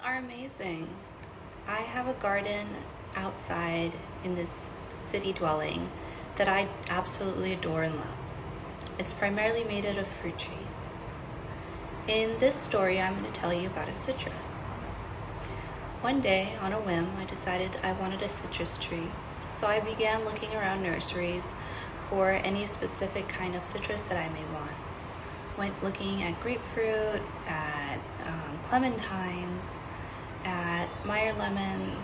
are amazing. I have a garden outside in this city dwelling that I absolutely adore and love. It's primarily made out of fruit trees. In this story, I'm going to tell you about a citrus. One day, on a whim, I decided I wanted a citrus tree, so I began looking around nurseries for any specific kind of citrus that I may want. Went looking at grapefruit, at clementines, at Meyer lemons,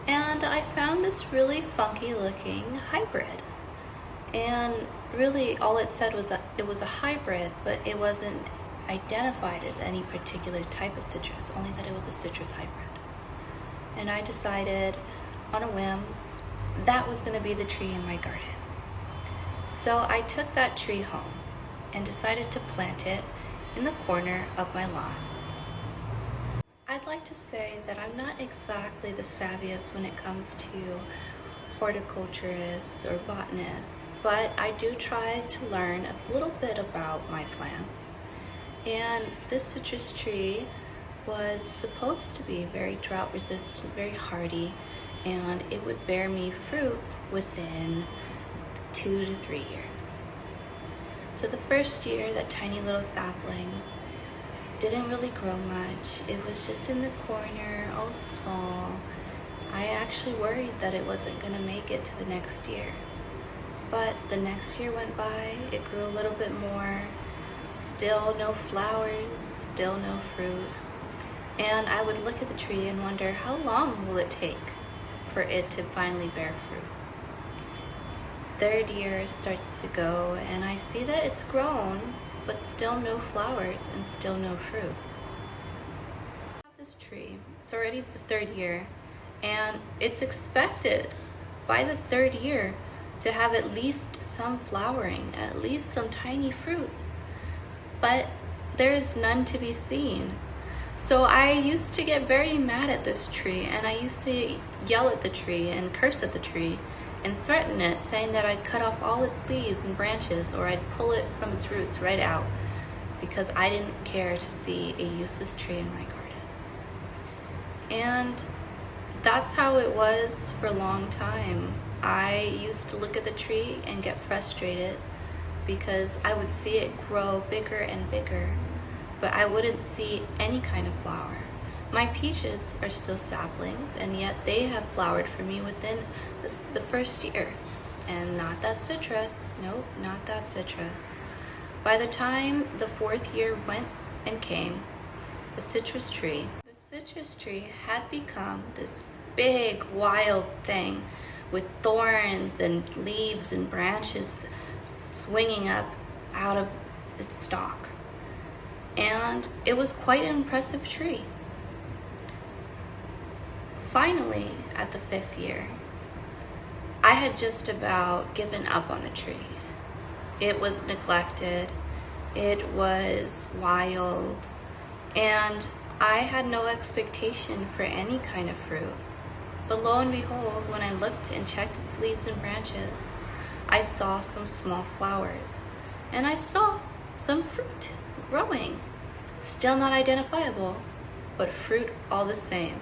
and I found this really funky looking hybrid. And really all it said was that it was a hybrid, but it wasn't identified as any particular type of citrus, only that it was a citrus hybrid. And I decided on a whim that was going to be the tree in my garden. So I took that tree home and decided to plant it in the corner of my lawn. I'd like to say that I'm not exactly the savviest when it comes to horticulturists or botanists, but I do try to learn a little bit about my plants. And this citrus tree was supposed to be very drought resistant, very hardy, and it would bear me fruit within 2 to 3 years. So the first year, that tiny little sapling didn't really grow much. It was just in the corner, all small. I actually worried that it wasn't going to make it to the next year. But the next year went by, it grew a little bit more, still no flowers, still no fruit. And I would look at the tree and wonder, how long will it take for it to finally bear fruit? Third year starts to go, and I see that it's grown, but still no flowers and still no fruit. I have this tree, it's already the third year, and it's expected by the third year to have at least some flowering, at least some tiny fruit, but there's none to be seen. So I used to get very mad at this tree, and I used to yell at the tree and curse at the tree and threaten it, saying that I'd cut off all its leaves and branches, or I'd pull it from its roots right out, because I didn't care to see a useless tree in my garden. And that's how it was for a long time. I used to look at the tree and get frustrated because I would see it grow bigger and bigger, but I wouldn't see any kind of flower. My peaches are still saplings, and yet they have flowered for me within the first year. And not that citrus, nope, not that citrus. By the time the fourth year went and came, the citrus tree had become this big wild thing with thorns and leaves and branches swinging up out of its stalk. And it was quite an impressive tree. Finally, at the 5th year, I had just about given up on the tree. It was neglected, it was wild, and I had no expectation for any kind of fruit. But lo and behold, when I looked and checked its leaves and branches, I saw some small flowers, and I saw some fruit growing. Still not identifiable, but fruit all the same.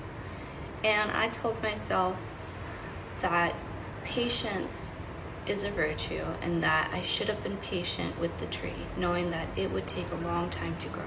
And I told myself that patience is a virtue, and that I should have been patient with the tree, knowing that it would take a long time to grow.